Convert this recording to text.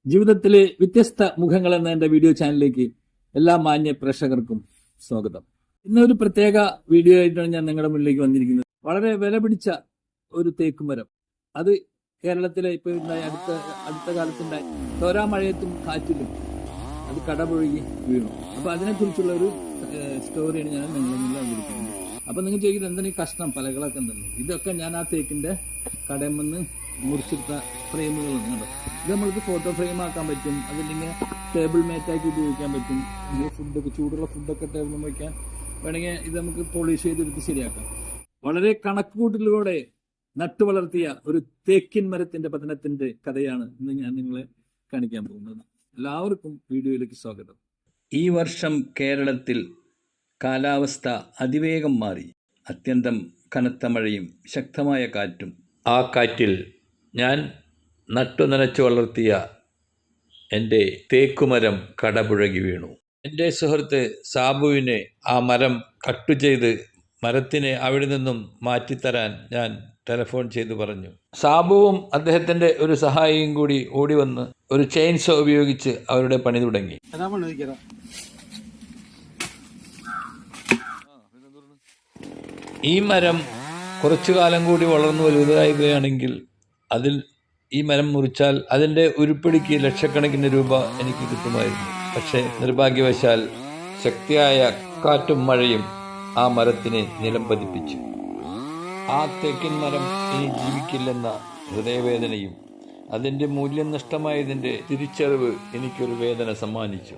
ജീവിതത്തിലെ വ്യത്യസ്ത മുഖങ്ങൾ എന്ന എന്റെ വീഡിയോ ചാനലിലേക്ക് എല്ലാ മാന്യ പ്രേക്ഷകർക്കും സ്വാഗതം. ഇന്നൊരു പ്രത്യേക വീഡിയോ ആയിട്ടാണ് ഞാൻ നിങ്ങളുടെ മുന്നിലേക്ക് വന്നിരിക്കുന്നത്. വളരെ വില പിടിച്ച ഒരു തേക്കുമരം. അത് കേരളത്തിലെ ഇപ്പൊ അടുത്ത കാലത്തുണ്ടായി തോരാ മഴയത്തും കാറ്റിലും അത് കടപുഴകി വീണു. അപ്പൊ അതിനെക്കുറിച്ചുള്ള ഒരു സ്റ്റോറിയാണ് ഞാൻ നിങ്ങളുടെ മുന്നിൽ വന്നിരിക്കുന്നത്. അപ്പൊ നിങ്ങൾ ചോദിക്കുന്നത് എന്താണ് ഈ കഷ്ണം പലകളൊക്കെ എന്തെന്ന്? ഇതൊക്കെ ഞാൻ ആ തേക്കിന്റെ കടയിൽ നിന്ന് മുറിച്ചെടുത്ത ഫ്രെയിമുകളുണ്ട് കേട്ടോ. ഇത് നമ്മൾക്ക് ഫോട്ടോ ഫ്രെയിം ആക്കാൻ പറ്റും, അതില്ലെങ്കിൽ ടേബിൾ മേറ്റാക്കി ഉപയോഗിക്കാൻ പറ്റും. ഫുഡൊക്കെ ചൂടുള്ള ഫുഡൊക്കെ ടേബിളിൽ വയ്ക്കാൻ വേണമെങ്കിൽ ഇത് നമുക്ക് പോളിഷ് ചെയ്തെടുത്ത് ശരിയാക്കാം. വളരെ കണക്കുകൂട്ടലിലൂടെ നട്ടു വളർത്തിയ ഒരു തേക്കിൻ മരത്തിന്റെ പതനത്തിന്റെ കഥയാണ് ഇന്ന് ഞാൻ നിങ്ങളെ കാണിക്കാൻ പോകുന്നത്. എല്ലാവർക്കും വീഡിയോയിലേക്ക് സ്വാഗതം. ഈ വർഷം കേരളത്തിൽ കാലാവസ്ഥ അതിവേഗം മാറി. അത്യന്തം കനത്ത മഴയും ശക്തമായ കാറ്റും. ആ കാറ്റിൽ ഞാൻ നനച്ചു വളർത്തിയ എൻ്റെ തേക്കുമരം കടപുഴകി വീണു. എൻ്റെ സുഹൃത്ത് സാബുവിനെ ആ മരം കട്ടു ചെയ്ത് മരത്തിനെ അവിടെ നിന്നും മാറ്റിത്തരാൻ ഞാൻ ടെലിഫോൺ ചെയ്തു പറഞ്ഞു. സാബുവും അദ്ദേഹത്തിൻ്റെ ഒരു സഹായിയും കൂടി ഓടി വന്ന് ഒരു ചെയിൻസോ ഉപയോഗിച്ച് അവരുടെ പണി തുടങ്ങി. ഈ മരം കുറച്ചു കാലം കൂടി വളർന്നു വലുതാവുകയാണെങ്കിൽ ഈ മരം മുറിച്ചാൽ അതിൻ്റെ ഉരുപ്പിടിക്ക് ലക്ഷക്കണക്കിന് രൂപ എനിക്ക് കിട്ടുമായിരുന്നു. പക്ഷേ നിർഭാഗ്യവശാൽ ശക്തിയായ കാറ്റും മഴയും ആ മരത്തിനെ നിലം പതിപ്പിച്ചു. ആ തേക്കിൻ മരം ഇനി ജീവിക്കില്ലെന്ന ഹൃദയവേദനയും അതിൻ്റെ മൂല്യം നഷ്ടമായതിൻ്റെ തിരിച്ചറിവ് എനിക്കൊരു വേദന സമ്മാനിച്ചു.